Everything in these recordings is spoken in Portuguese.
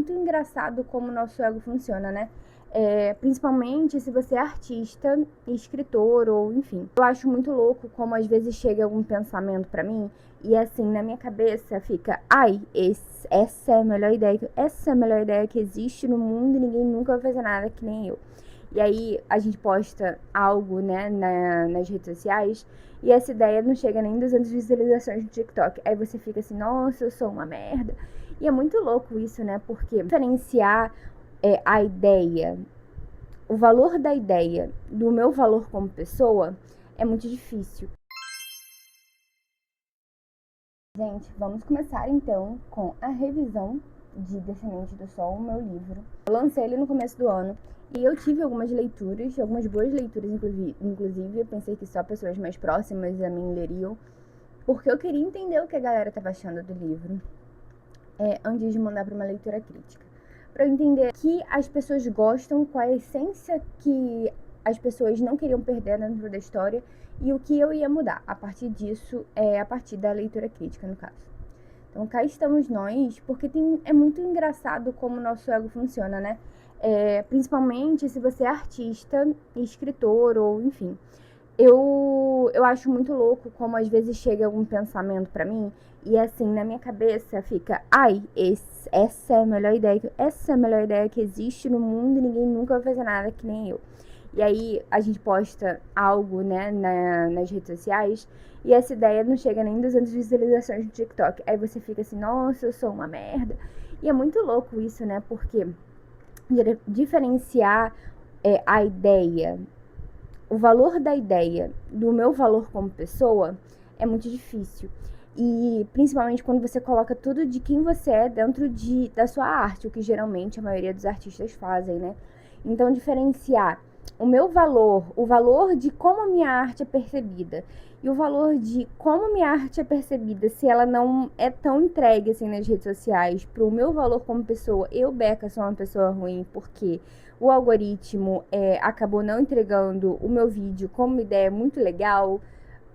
Muito engraçado como o nosso ego funciona, né? Principalmente se você é artista, escritor ou enfim. Eu acho muito louco como às vezes chega algum pensamento pra mim e assim, na minha cabeça fica, ai, essa é a melhor ideia, essa é a melhor ideia que existe no mundo e ninguém nunca vai fazer nada que nem eu. E aí a gente posta algo, né, nas redes sociais e essa ideia não chega nem 200 visualizações no TikTok. Aí você fica assim, nossa, eu sou uma merda. E é muito louco isso, né? Porque diferenciar a ideia, o valor da ideia do meu valor como pessoa é muito difícil. Gente, vamos começar então com a revisão de Descendente do Sol, o meu livro. Eu lancei ele no começo do ano e eu tive algumas leituras, algumas boas leituras, inclusive. Eu pensei que só pessoas mais próximas a mim leriam, porque eu queria entender o que a galera estava achando do livro, antes de mandar para uma leitura crítica. Para eu entender que as pessoas gostam, qual é a essência que as pessoas não queriam perder dentro da história e o que eu ia mudar a partir disso, a partir da leitura crítica, no caso. Então cá estamos nós, porque é muito engraçado como o nosso ego funciona, né? Principalmente se você é artista, escritor ou enfim. Eu acho muito louco como às vezes chega algum pensamento pra mim e assim, na minha cabeça fica, ai, essa é a melhor ideia, essa é a melhor ideia que existe no mundo e ninguém nunca vai fazer nada que nem eu. E aí a gente posta algo, né, nas redes sociais e essa ideia não chega nem 200 visualizações no TikTok. Aí você fica assim, nossa, eu sou uma merda. E é muito louco isso, né, porque diferenciar a ideia, o valor da ideia do meu valor como pessoa é muito difícil. E principalmente quando você coloca tudo de quem você é dentro da sua arte, o que geralmente a maioria dos artistas fazem, né? Então, diferenciar o meu valor, o valor de como a minha arte é percebida e o valor de como minha arte é percebida, se ela não é tão entregue assim nas redes sociais, pro meu valor como pessoa, eu, Beca, sou uma pessoa ruim porque o algoritmo acabou não entregando o meu vídeo como uma ideia muito legal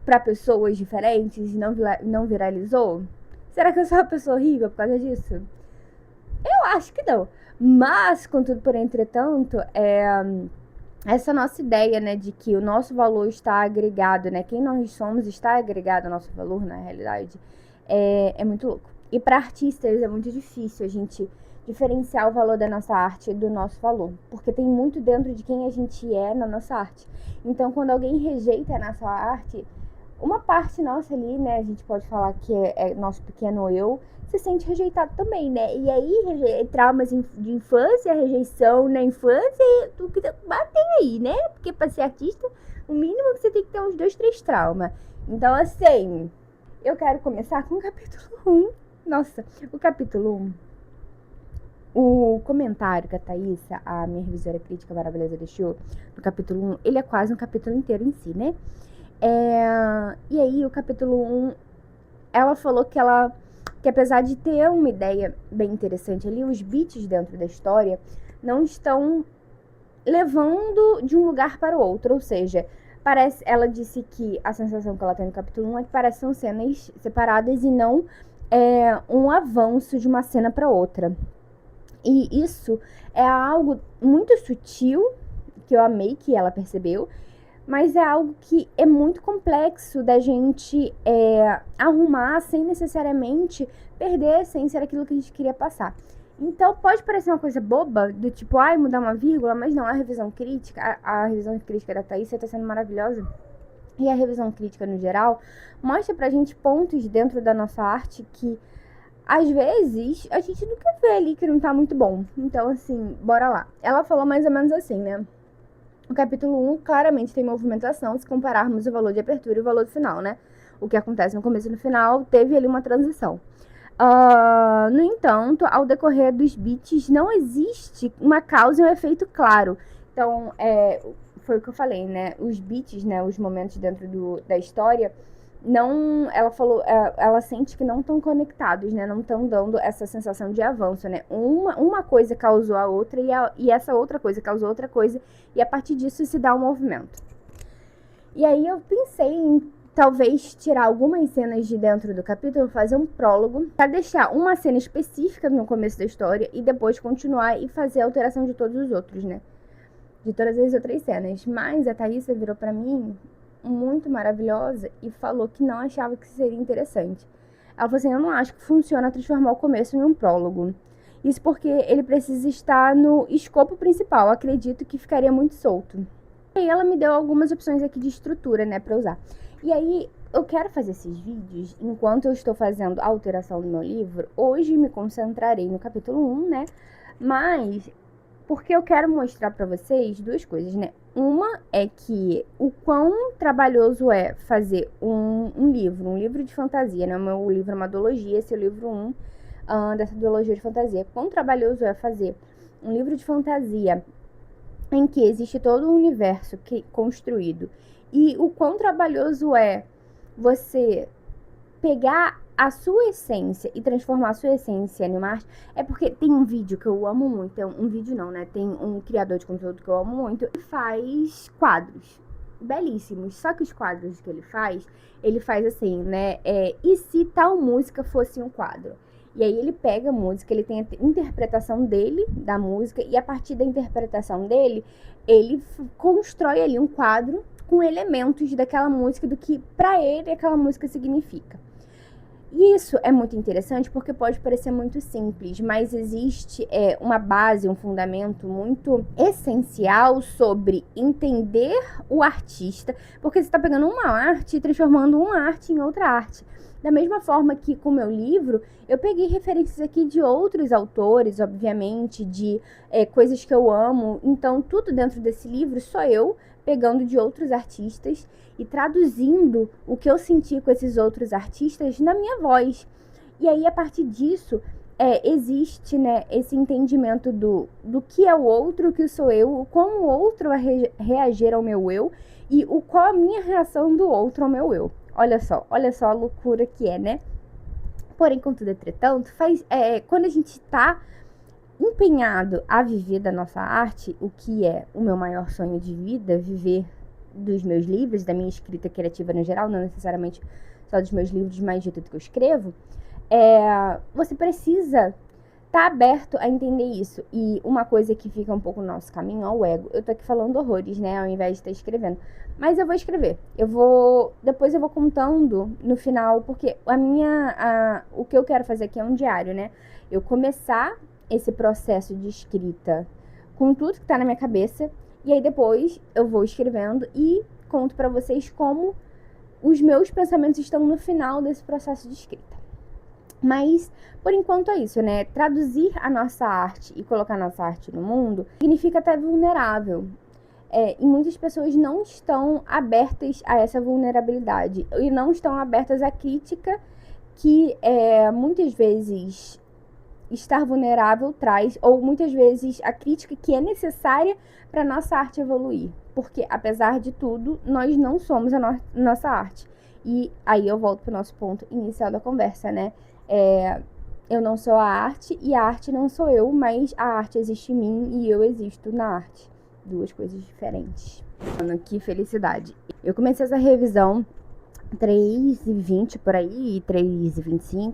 para pessoas diferentes e não viralizou? Será que eu sou uma pessoa horrível por causa disso? Eu acho que não. Mas, contudo, por entretanto, essa nossa ideia, né, de que o nosso valor está agregado, né, quem nós somos está agregado ao nosso valor, na realidade, é muito louco. E para artistas é muito difícil a gente diferenciar o valor da nossa arte do nosso valor, porque tem muito dentro de quem a gente é na nossa arte. Então, quando alguém rejeita a nossa arte, uma parte nossa ali, né, a gente pode falar que é nosso pequeno eu, se sente rejeitado também, né? E aí, traumas de infância, rejeição na infância, tudo que batem aí, né? Porque pra ser artista, o mínimo que você tem que ter uns 2, 3 traumas. Então, assim, eu quero começar com o capítulo 1. Nossa, o capítulo 1. O comentário que a Thaísa, a minha revisora crítica maravilhosa, deixou no capítulo 1, ele é quase um capítulo inteiro em si, né? E aí, o capítulo 1, ela falou que apesar de ter uma ideia bem interessante ali, os beats dentro da história não estão levando de um lugar para o outro, ou seja, ela disse que a sensação que ela tem no capítulo 1 é que parece que são cenas separadas e não um avanço de uma cena para outra. E isso é algo muito sutil, que eu amei que ela percebeu, mas é algo que é muito complexo da gente arrumar sem necessariamente perder a essência daquilo que a gente queria passar. Então pode parecer uma coisa boba, do tipo, ai, mudar uma vírgula, mas não, a revisão crítica, a revisão crítica da Thaís está sendo maravilhosa. E a revisão crítica no geral mostra pra gente pontos dentro da nossa arte que às vezes a gente nunca vê ali que não tá muito bom. Então, assim, bora lá. Ela falou mais ou menos assim, né? O capítulo 1 claramente tem movimentação se compararmos o valor de abertura e o valor do final, né? O que acontece no começo e no final teve ali uma transição. No entanto, ao decorrer dos beats, não existe uma causa e um efeito claro. Então, foi o que eu falei, né? Os beats, né? Os momentos dentro da história, não, ela falou, ela sente que não estão conectados, né? Não estão dando essa sensação de avanço, né? Uma coisa causou a outra e essa outra coisa causou outra coisa e a partir disso se dá um movimento. E aí eu pensei em talvez tirar algumas cenas de dentro do capítulo, fazer um prólogo, para deixar uma cena específica no começo da história e depois continuar e fazer a alteração de todos os outros, né? De todas as outras cenas. Mas a Thaísa virou pra mim muito maravilhosa e falou que não achava que seria interessante. Ela falou assim, eu não acho que funciona transformar o começo em um prólogo. Isso porque ele precisa estar no escopo principal. Acredito que ficaria muito solto. E aí ela me deu algumas opções aqui de estrutura, né, pra usar. E aí eu quero fazer esses vídeos enquanto eu estou fazendo a alteração do meu livro. Hoje me concentrarei no capítulo 1, né? Mas porque eu quero mostrar pra vocês duas coisas, né? Uma é que o quão trabalhoso é fazer um livro de fantasia, né? O meu livro é uma duologia, esse é o livro 1 dessa duologia de fantasia. Quão trabalhoso é fazer um livro de fantasia em que existe todo um universo construído. E o quão trabalhoso é você pegar a sua essência e transformar a sua essência em uma arte. É porque tem um vídeo que eu amo muito, um vídeo não, né? Tem um criador de conteúdo que eu amo muito, que faz quadros belíssimos. Só que os quadros que ele faz assim, né? E se tal música fosse um quadro? E aí ele pega a música, ele tem a interpretação dele, da música, e a partir da interpretação dele, ele constrói ali um quadro com elementos daquela música, do que pra ele aquela música significa. E isso é muito interessante porque pode parecer muito simples, mas existe uma base, um fundamento muito essencial sobre entender o artista, porque você está pegando uma arte e transformando uma arte em outra arte. Da mesma forma que com o meu livro, eu peguei referências aqui de outros autores, obviamente, de coisas que eu amo. Então, tudo dentro desse livro sou eu pegando de outros artistas e traduzindo o que eu senti com esses outros artistas na minha voz. E aí, a partir disso, existe, né, esse entendimento do que é o outro, o que sou eu, como o outro vai reagir ao meu eu e qual a minha reação do outro ao meu eu. Olha só a loucura que é, né? Porém, contudo, entretanto, quando a gente tá empenhado a viver da nossa arte, o que é o meu maior sonho de vida, viver dos meus livros, da minha escrita criativa no geral, não necessariamente só dos meus livros, mas de tudo que eu escrevo, você precisa estar aberto a entender isso. E uma coisa que fica um pouco no nosso caminho é o ego. Eu tô aqui falando horrores, né, ao invés de estar escrevendo. Mas eu vou escrever. Depois eu vou contando no final, porque o que eu quero fazer aqui é um diário, né? Eu começar esse processo de escrita com tudo que tá na minha cabeça, e aí depois eu vou escrevendo e conto pra vocês como os meus pensamentos estão no final desse processo de escrita. Mas, por enquanto é isso, né? Traduzir a nossa arte e colocar a nossa arte no mundo significa estar vulnerável. E muitas pessoas não estão abertas a essa vulnerabilidade e não estão abertas à crítica que muitas vezes estar vulnerável traz, ou muitas vezes a crítica que é necessária para nossa arte evoluir. Porque, apesar de tudo, nós não somos a nossa arte. E aí eu volto para o nosso ponto inicial da conversa, né? Eu não sou a arte e a arte não sou eu, mas a arte existe em mim e eu existo na arte. Duas coisas diferentes. Mano, que felicidade. Eu comecei essa revisão 3h20 por aí, 3h25.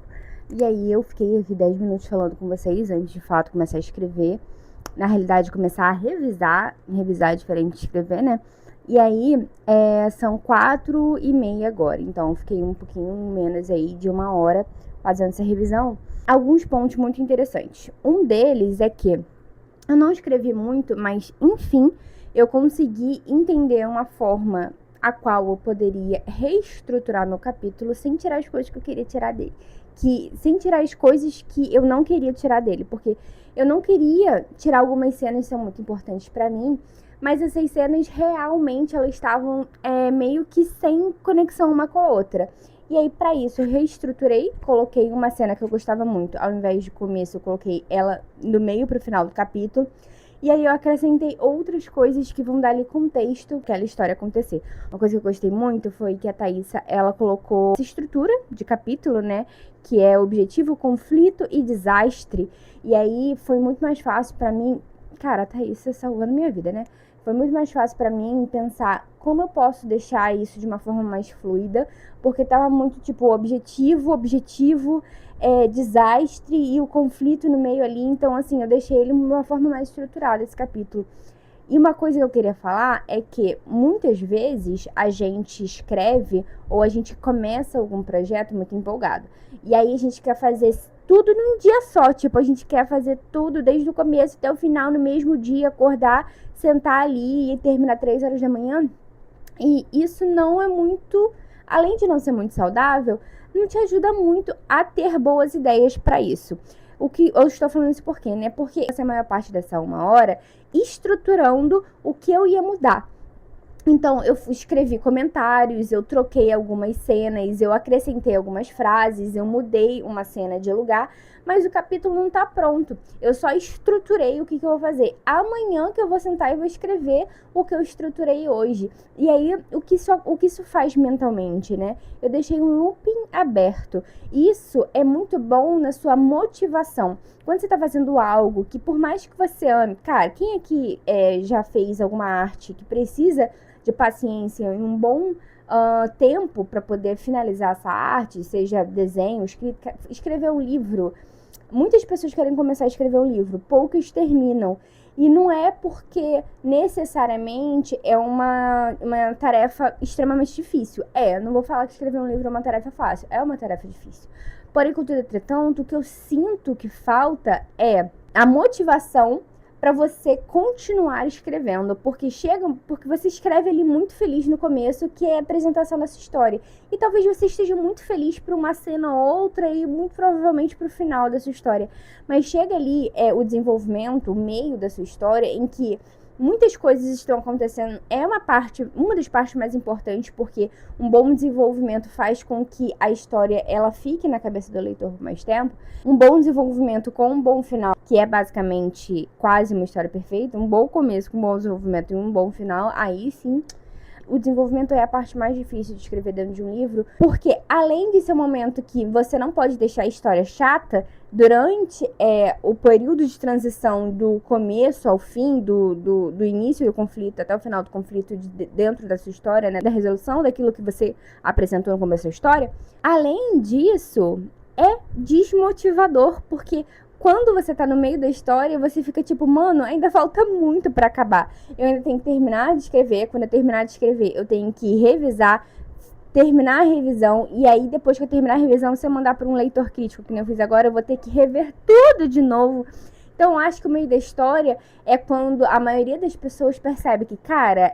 E aí eu fiquei aqui 10 minutos falando com vocês antes de fato começar a escrever. Na realidade, começar a revisar é diferente de escrever, né? E aí, são 4h30 agora. Então, eu fiquei um pouquinho menos aí de 1 hora fazendo essa revisão. Alguns pontos muito interessantes. Um deles é que eu não escrevi muito, mas, enfim, eu consegui entender uma forma a qual eu poderia reestruturar meu capítulo sem tirar as coisas que eu queria tirar dele. Sem tirar as coisas que eu não queria tirar dele, porque eu não queria tirar algumas cenas que são muito importantes pra mim, mas essas cenas realmente elas estavam meio que sem conexão uma com a outra. E aí, pra isso, eu reestruturei, coloquei uma cena que eu gostava muito. Ao invés de começo, eu coloquei ela do meio pro final do capítulo. E aí eu acrescentei outras coisas que vão dar ali contexto para aquela história acontecer. Uma coisa que eu gostei muito foi que a Thaísa, ela colocou essa estrutura de capítulo, né? Que é objetivo, conflito e desastre. E aí foi muito mais fácil pra mim. Cara, a Thaísa salvando minha vida, né? Foi muito mais fácil para mim pensar como eu posso deixar isso de uma forma mais fluida, porque tava muito tipo objetivo, desastre e o conflito no meio ali. Então, assim, eu deixei ele de uma forma mais estruturada, esse capítulo. E uma coisa que eu queria falar é que muitas vezes a gente escreve ou a gente começa algum projeto muito empolgado. E aí a gente quer fazer tudo num dia só. Tipo, a gente quer fazer tudo desde o começo até o final no mesmo dia, acordar, sentar ali e terminar 3 horas da manhã. E isso não é muito, além de não ser muito saudável, não te ajuda muito a ter boas ideias para isso. O que eu estou falando isso por quê, né? Porque essa é a maior parte dessa 1 hora estruturando o que eu ia mudar. Então, eu escrevi comentários, eu troquei algumas cenas, eu acrescentei algumas frases, eu mudei uma cena de lugar, mas o capítulo não tá pronto. Eu só estruturei o que eu vou fazer. Amanhã que eu vou sentar e vou escrever o que eu estruturei hoje. E aí, o que isso faz mentalmente, né? Eu deixei um looping aberto. Isso é muito bom na sua motivação. Quando você tá fazendo algo que, por mais que você ame... Cara, quem aqui já fez alguma arte que precisa de paciência e um bom tempo para poder finalizar essa arte, seja desenho, escrever um livro? Muitas pessoas querem começar a escrever um livro, poucas terminam. E não é porque necessariamente é uma tarefa extremamente difícil. Não vou falar que escrever um livro é uma tarefa fácil, é uma tarefa difícil. Porém, contudo, entretanto, o que eu sinto que falta é a motivação para você continuar escrevendo, porque você escreve ali muito feliz no começo, que é a apresentação dessa história. E talvez você esteja muito feliz por uma cena ou outra e muito provavelmente pro final dessa história. Mas chega ali o desenvolvimento, o meio da sua história, em que muitas coisas estão acontecendo. É uma das partes mais importantes, porque um bom desenvolvimento faz com que a história ela fique na cabeça do leitor por mais tempo. Um bom desenvolvimento com um bom final, que é basicamente quase uma história perfeita, um bom começo com um bom desenvolvimento e um bom final, aí sim o desenvolvimento é a parte mais difícil de escrever dentro de um livro, porque além de ser um momento que você não pode deixar a história chata, durante o período de transição do começo ao fim, do início do conflito até o final do conflito dentro da sua história, né, da resolução daquilo que você apresentou no começo da história, além disso, é desmotivador, porque quando você tá no meio da história, você fica tipo, mano, ainda falta muito pra acabar. Eu ainda tenho que terminar de escrever. Quando eu terminar de escrever, eu tenho que revisar, terminar a revisão. E aí, depois que eu terminar a revisão, se eu mandar pra um leitor crítico, que nem eu fiz agora, eu vou ter que rever tudo de novo. Então, eu acho que o meio da história é quando a maioria das pessoas percebe que, cara,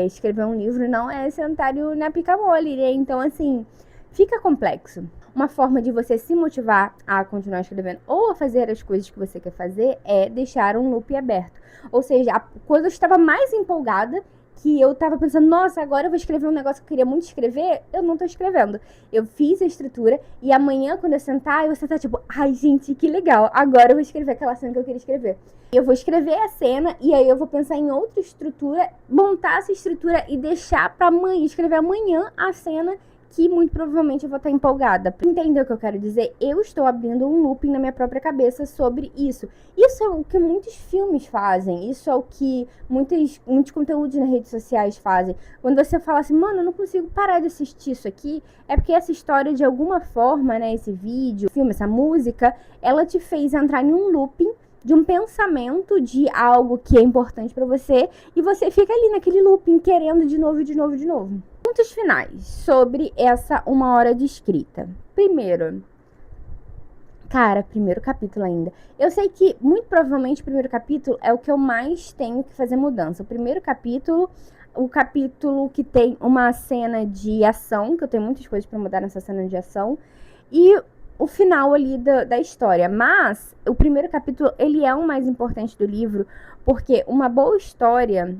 escrever um livro não é sentar na pica mole, né? Então, assim, fica complexo. Uma forma de você se motivar a continuar escrevendo ou a fazer as coisas que você quer fazer é deixar um loop aberto. Ou seja, quando eu estava mais empolgada, que eu estava pensando, nossa, agora eu vou escrever um negócio que eu queria muito escrever, eu não estou escrevendo. Eu fiz a estrutura e amanhã, quando eu sentar, eu vou sentar tipo, ai, gente, que legal, agora eu vou escrever aquela cena que eu queria escrever. Eu vou escrever a cena e aí eu vou pensar em outra estrutura, montar essa estrutura e deixar para amanhã, escrever amanhã a cena que muito provavelmente eu vou estar empolgada. Entendeu o que eu quero dizer? Eu estou abrindo um looping na minha própria cabeça sobre isso. Isso é o que muitos filmes fazem. Isso é o que muitos conteúdos nas redes sociais fazem. Quando você fala assim, mano, eu não consigo parar de assistir isso aqui, é porque essa história, de alguma forma, né, esse vídeo, filme, essa música, ela te fez entrar em um looping de um pensamento de algo que é importante pra você e você fica ali naquele looping querendo de novo, de novo, de novo. Pontos finais sobre essa 1 hora de escrita. Primeiro capítulo ainda. Eu sei que, muito provavelmente, o primeiro capítulo é o que eu mais tenho que fazer mudança. O primeiro capítulo, o capítulo que tem uma cena de ação, que eu tenho muitas coisas pra mudar nessa cena de ação, e o final ali da história. Mas o primeiro capítulo, ele é o mais importante do livro, porque uma boa história,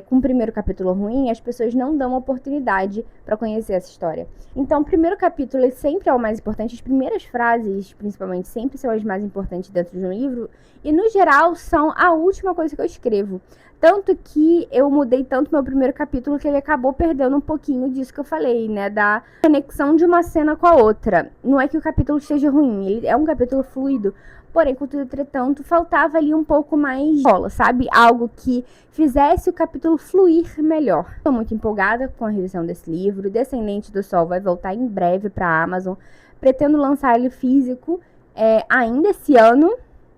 com o primeiro capítulo ruim, as pessoas não dão oportunidade para conhecer essa história. Então, o primeiro capítulo sempre é o mais importante. As primeiras frases, principalmente, sempre são as mais importantes dentro de um livro. E, no geral, são a última coisa que eu escrevo. Tanto que eu mudei tanto meu primeiro capítulo que ele acabou perdendo um pouquinho disso que eu falei, né? Da conexão de uma cena com a outra. Não é que o capítulo esteja ruim, ele é um capítulo fluido. Porém, contudo, entretanto, faltava ali um pouco mais de bola, sabe? Algo que fizesse o capítulo fluir melhor. Estou muito empolgada com a revisão desse livro. Descendente do Sol vai voltar em breve para a Amazon. Pretendo lançar ele físico ainda esse ano.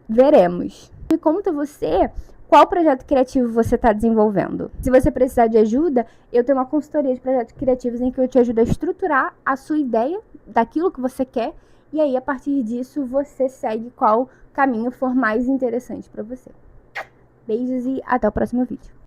Veremos. Me conta você qual projeto criativo você está desenvolvendo. Se você precisar de ajuda, eu tenho uma consultoria de projetos criativos em que eu te ajudo a estruturar a sua ideia daquilo que você quer. E aí, a partir disso, você segue qual caminho for mais interessante para você. Beijos e até o próximo vídeo.